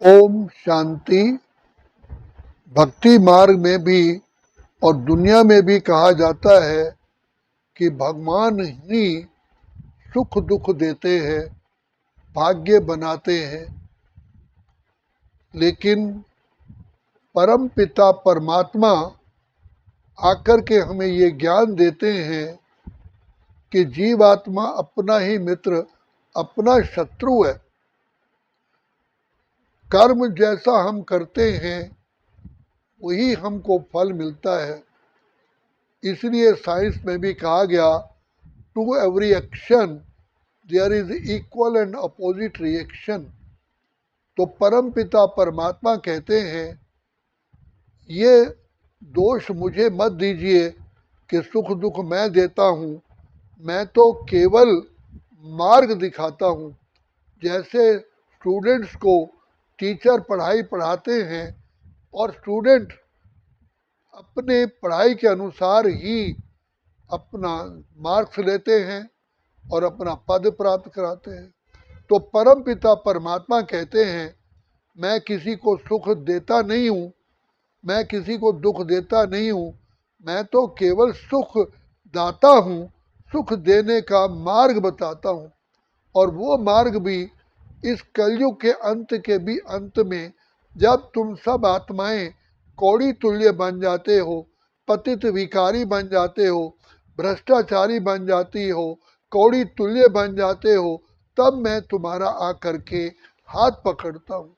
ओम शांति। भक्ति मार्ग में भी और दुनिया में भी कहा जाता है कि भगवान ही सुख दुख देते हैं, भाग्य बनाते हैं। लेकिन परम पिता परमात्मा आकर के हमें ये ज्ञान देते हैं कि जीवात्मा अपना ही मित्र, अपना शत्रु है। कर्म जैसा हम करते हैं वही हमको फल मिलता है। इसलिए साइंस में भी कहा गया, to every action there is equal and opposite reaction. तो परम पिता परमात्मा कहते हैं, ये दोष मुझे मत दीजिए कि सुख दुख मैं देता हूँ, मैं तो केवल मार्ग दिखाता हूँ। जैसे स्टूडेंट्स को टीचर पढ़ाई पढ़ाते हैं और स्टूडेंट अपने पढ़ाई के अनुसार ही अपना मार्क्स लेते हैं और अपना पद प्राप्त कराते हैं। तो परम पिता परमात्मा कहते हैं, मैं किसी को सुख देता नहीं हूँ, मैं किसी को दुख देता नहीं हूँ, मैं तो केवल सुख दाता हूँ, सुख देने का मार्ग बताता हूँ। और वो मार्ग भी इस कलयुग के अंत के भी अंत में, जब तुम सब आत्माएं कौड़ी तुल्य बन जाते हो, पतित भिखारी बन जाते हो, भ्रष्टाचारी बन जाती हो, कौड़ी तुल्य बन जाते हो, तब मैं तुम्हारा आकर के हाथ पकड़ता हूँ।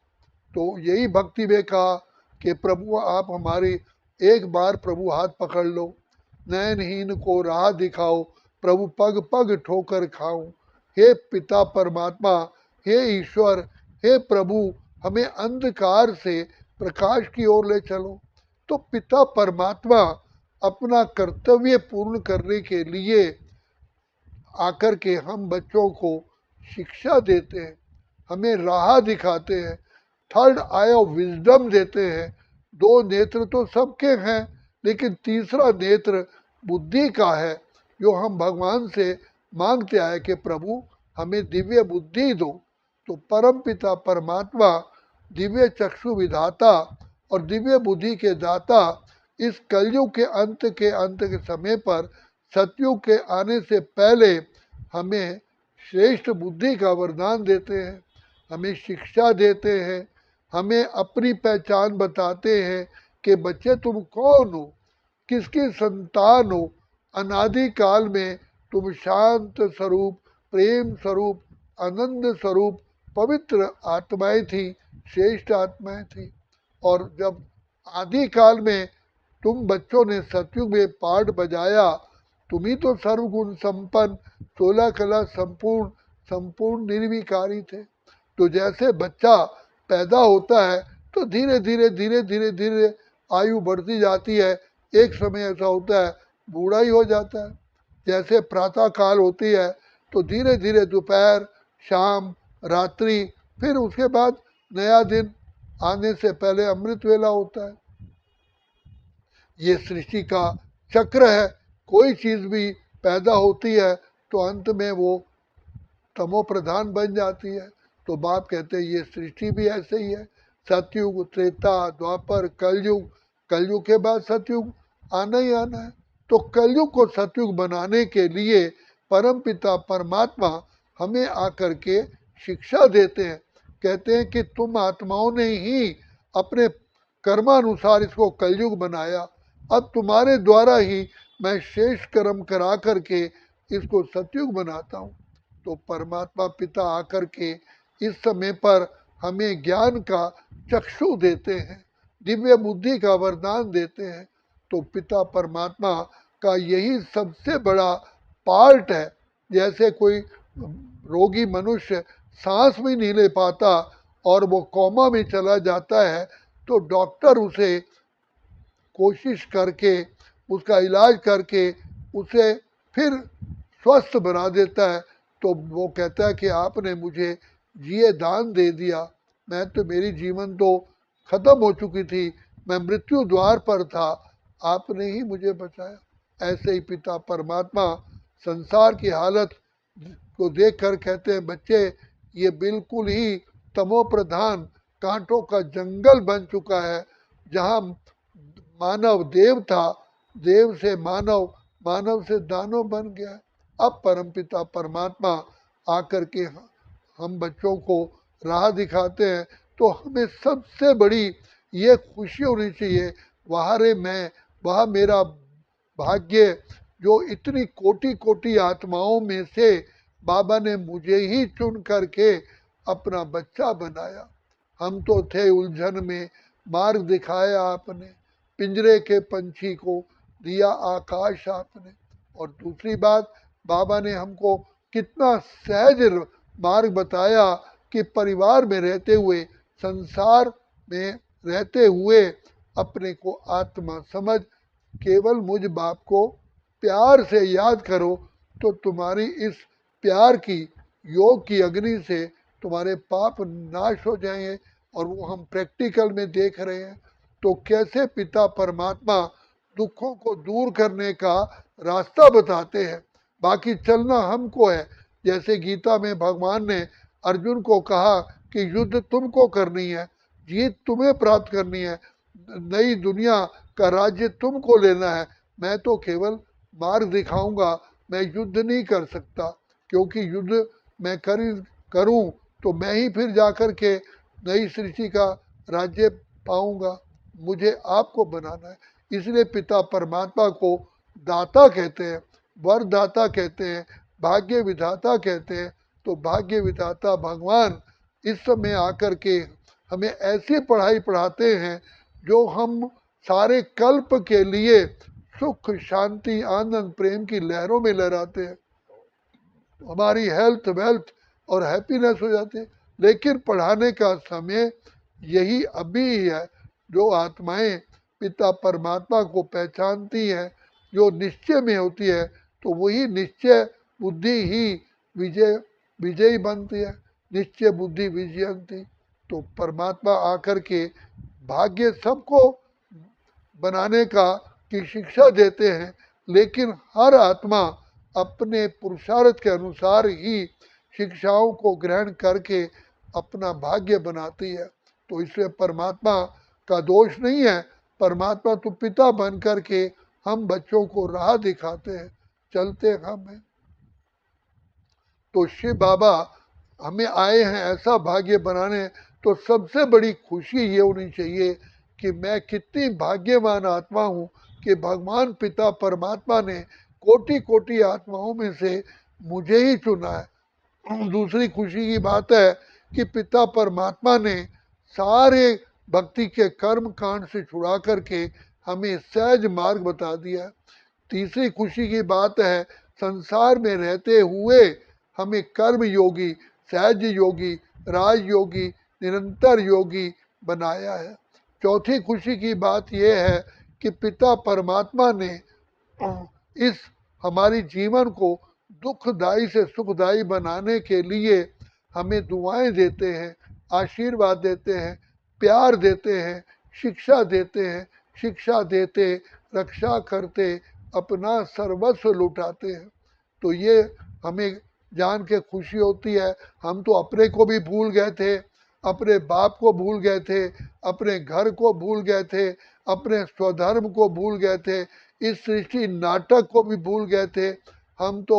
तो यही भक्ति में कहा कि प्रभु आप हमारी एक बार प्रभु हाथ पकड़ लो, नयनहीन को राह दिखाओ, प्रभु पग पग ठोकर खाऊं। हे पिता परमात्मा, हे ईश्वर, हे प्रभु, हमें अंधकार से प्रकाश की ओर ले चलो। तो पिता परमात्मा अपना कर्तव्य पूर्ण करने के लिए आकर के हम बच्चों को शिक्षा देते हैं, हमें राह दिखाते हैं, थर्ड आई ऑफ विजडम देते हैं। दो नेत्र तो सबके हैं, लेकिन तीसरा नेत्र बुद्धि का है, जो हम भगवान से मांगते आए कि प्रभु हमें दिव्य बुद्धि दो। तो परम पिता परमात्मा दिव्य चक्षु विधाता और दिव्य बुद्धि के दाता इस कलयुग के अंत के समय पर, सतयुग के आने से पहले हमें श्रेष्ठ बुद्धि का वरदान देते हैं, हमें शिक्षा देते हैं, हमें अपनी पहचान बताते हैं कि बच्चे तुम कौन हो, किसकी संतान हो। अनादि काल में तुम शांत स्वरूप, प्रेम स्वरूप, आनंद स्वरूप पवित्र आत्माएं थी, श्रेष्ठ आत्माएं थी। और जब आदि काल में तुम बच्चों ने सतयुग में पाठ बजाया, तुम ही तो सर्वगुण संपन्न, 16 कला संपूर्ण, संपूर्ण निर्विकारी थे। तो जैसे बच्चा पैदा होता है तो धीरे धीरे धीरे धीरे धीरे आयु बढ़ती जाती है, एक समय ऐसा होता है बूढ़ा ही हो जाता है। जैसे प्रातः काल होती है तो धीरे धीरे दोपहर, शाम, रात्रि, फिर उसके बाद नया दिन आने से पहले अमृत वेला होता है। ये सृष्टि का चक्र है। कोई चीज भी पैदा होती है तो अंत में वो तमो प्रधान बन जाती है। तो बाप कहते हैं ये सृष्टि भी ऐसे ही है। सतयुग, त्रेता, द्वापर, कलयुग, कलयुग के बाद सतयुग आना ही आना है। तो कलयुग को सतयुग बनाने के लिए परम पिता परमात्मा हमें आकर के शिक्षा देते हैं। कहते हैं कि तुम आत्माओं ने ही अपने कर्मानुसार इसको कलयुग बनाया, अब तुम्हारे द्वारा ही मैं शेष कर्म करा करके इसको सतयुग बनाता हूँ। तो परमात्मा पिता आकर के इस समय पर हमें ज्ञान का चक्षु देते हैं, दिव्य बुद्धि का वरदान देते हैं। तो पिता परमात्मा का यही सबसे बड़ा पार्ट है। जैसे कोई रोगी मनुष्य सांस भी नहीं ले पाता और वो कोमा में चला जाता है, तो डॉक्टर उसे कोशिश करके, उसका इलाज करके उसे फिर स्वस्थ बना देता है। तो वो कहता है कि आपने मुझे जिए दान दे दिया, मैं तो, मेरी जीवन तो खत्म हो चुकी थी, मैं मृत्यु द्वार पर था, आपने ही मुझे बचाया। ऐसे ही पिता परमात्मा संसार की हालत को देख कर कहते हैं, बच्चे ये बिल्कुल ही तमो प्रधान कांटों का जंगल बन चुका है, जहाँ मानव देव था, देव से मानव, मानव से दानव बन गया। अब परमपिता परमात्मा आकर के हम बच्चों को राह दिखाते हैं, तो हमें सबसे बड़ी ये खुशी होनी चाहिए, वहाँ रे मैं, वह मेरा भाग्य, जो इतनी कोटि कोटि आत्माओं में से बाबा ने मुझे ही चुन करके अपना बच्चा बनाया। हम तो थे उलझन में, मार्ग दिखाया आपने, पिंजरे के पंछी को दिया आकाश आपने। और दूसरी बात, बाबा ने हमको कितना सहज मार्ग बताया कि परिवार में रहते हुए, संसार में रहते हुए अपने को आत्मा समझ, केवल मुझ बाप को प्यार से याद करो, तो तुम्हारी इस प्यार की योग की अग्नि से तुम्हारे पाप नाश हो जाएंगे। और वो हम प्रैक्टिकल में देख रहे हैं। तो कैसे पिता परमात्मा दुखों को दूर करने का रास्ता बताते हैं, बाकी चलना हमको है। जैसे गीता में भगवान ने अर्जुन को कहा कि युद्ध तुमको करनी है, जीत तुम्हें प्राप्त करनी है, नई दुनिया का राज्य तुमको लेना है, मैं तो केवल मार्ग दिखाऊंगा, मैं युद्ध नहीं कर सकता, क्योंकि युद्ध मैं करूं तो मैं ही फिर जाकर के नई सृष्टि का राज्य पाऊंगा। मुझे आपको बनाना है। इसलिए पिता परमात्मा को दाता कहते हैं, वरदाता कहते हैं, भाग्य विधाता कहते हैं। तो भाग्य विधाता भगवान इस समय आकर के हमें ऐसी पढ़ाई पढ़ाते हैं जो हम सारे कल्प के लिए सुख शांति आनंद प्रेम की लहरों में लहराते हैं। हमारी हेल्थ वेल्थ और हैप्पीनेस हो जाती है। लेकिन पढ़ाने का समय यही अभी ही है, जो आत्माएं पिता परमात्मा को पहचानती हैं, जो निश्चय में होती है, तो वही निश्चय बुद्धि ही विजयी बनती है। निश्चय बुद्धि विजयंती। तो परमात्मा आकर के भाग्य सबको बनाने का की शिक्षा देते हैं, लेकिन हर आत्मा अपने पुरुषार्थ के अनुसार ही शिक्षाओं को ग्रहण करके अपना भाग्य बनाती है। तो इसलिए परमात्मा का दोष नहीं है, परमात्मा तो पिता बन करके हम बच्चों को राह दिखाते हैं, चलते हम हैं। तो शिव बाबा हमें आए हैं ऐसा भाग्य बनाने, तो सबसे बड़ी खुशी ये होनी चाहिए कि मैं कितनी भाग्यवान आत्मा हूँ कि भगवान पिता परमात्मा ने कोटि कोटि आत्माओं में से मुझे ही चुना है। दूसरी खुशी की बात है कि पिता परमात्मा ने सारे भक्ति के कर्म कांड से छुड़ा करके हमें सहज मार्ग बता दिया है। तीसरी खुशी की बात है, संसार में रहते हुए हमें कर्म योगी, सहज योगी, राज योगी, निरंतर योगी बनाया है। चौथी खुशी की बात यह है कि पिता परमात्मा ने इस हमारी जीवन को दुखदायी से सुखदायी बनाने के लिए हमें दुआएं देते हैं, आशीर्वाद देते हैं, प्यार देते हैं, शिक्षा देते हैं, शिक्षा देते, रक्षा करते, अपना सर्वस्व लुटाते हैं। तो ये हमें जान के खुशी होती है। हम तो अपने को भी भूल गए थे, अपने बाप को भूल गए थे, अपने घर को भूल गए थे, अपने स्वधर्म को भूल गए थे, इस सृष्टि नाटक को भी भूल गए थे। हम तो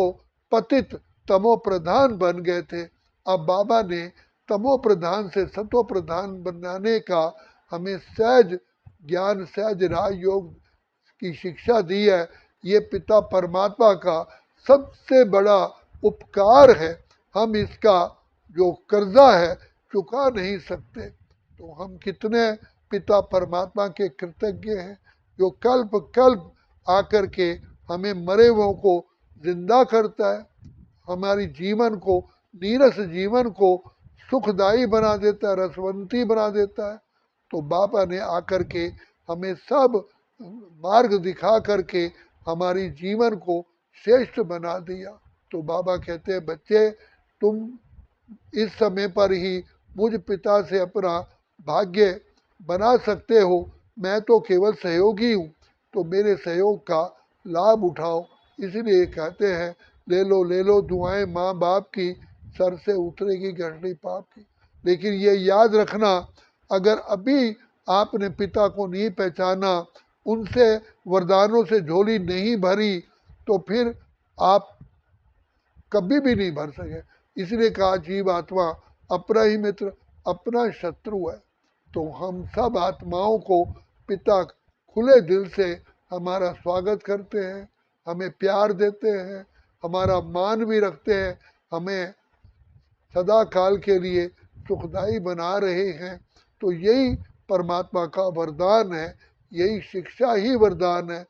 पतित तमो प्रधान बन गए थे। अब बाबा ने तमो प्रधान से सतो प्रधान बनाने का हमें सहज ज्ञान, सहज राजयोग की शिक्षा दी है। ये पिता परमात्मा का सबसे बड़ा उपकार है। हम इसका जो कर्जा है चुका नहीं सकते। तो हम कितने पिता परमात्मा के कृतज्ञ हैं, जो कल्प कल्प आकर के हमें मरे हुओं को जिंदा करता है, हमारी जीवन को, नीरस जीवन को सुखदायी बना देता है, रसवंती बना देता है। तो बाबा ने आकर के हमें सब मार्ग दिखा करके हमारी जीवन को श्रेष्ठ बना दिया। तो बाबा कहते हैं, बच्चे तुम इस समय पर ही मुझ पिता से अपना भाग्य बना सकते हो, मैं तो केवल सहयोगी हूँ। तो मेरे सहयोग का लाभ उठाओ। इसलिए कहते हैं, ले लो दुआएं माँ बाप की, सर से उतरेगी घंटी पाप की। लेकिन ये याद रखना, अगर अभी आपने पिता को नहीं पहचाना, उनसे वरदानों से झोली नहीं भरी, तो फिर आप कभी भी नहीं भर सके। इसलिए कहा जीव आत्मा अपना ही मित्र अपना शत्रु है। तो हम सब आत्माओं को पिता खुले दिल से हमारा स्वागत करते हैं, हमें प्यार देते हैं, हमारा मान भी रखते हैं, हमें सदा काल के लिए सुखदाई बना रहे हैं। तो यही परमात्मा का वरदान है, यही शिक्षा ही वरदान है।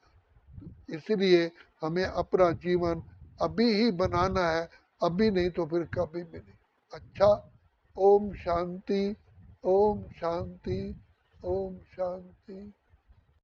इसलिए हमें अपना जीवन अभी ही बनाना है, अभी नहीं तो फिर कभी भी नहीं। अच्छा, ओम शांति, ओम शांति, ओम शांति।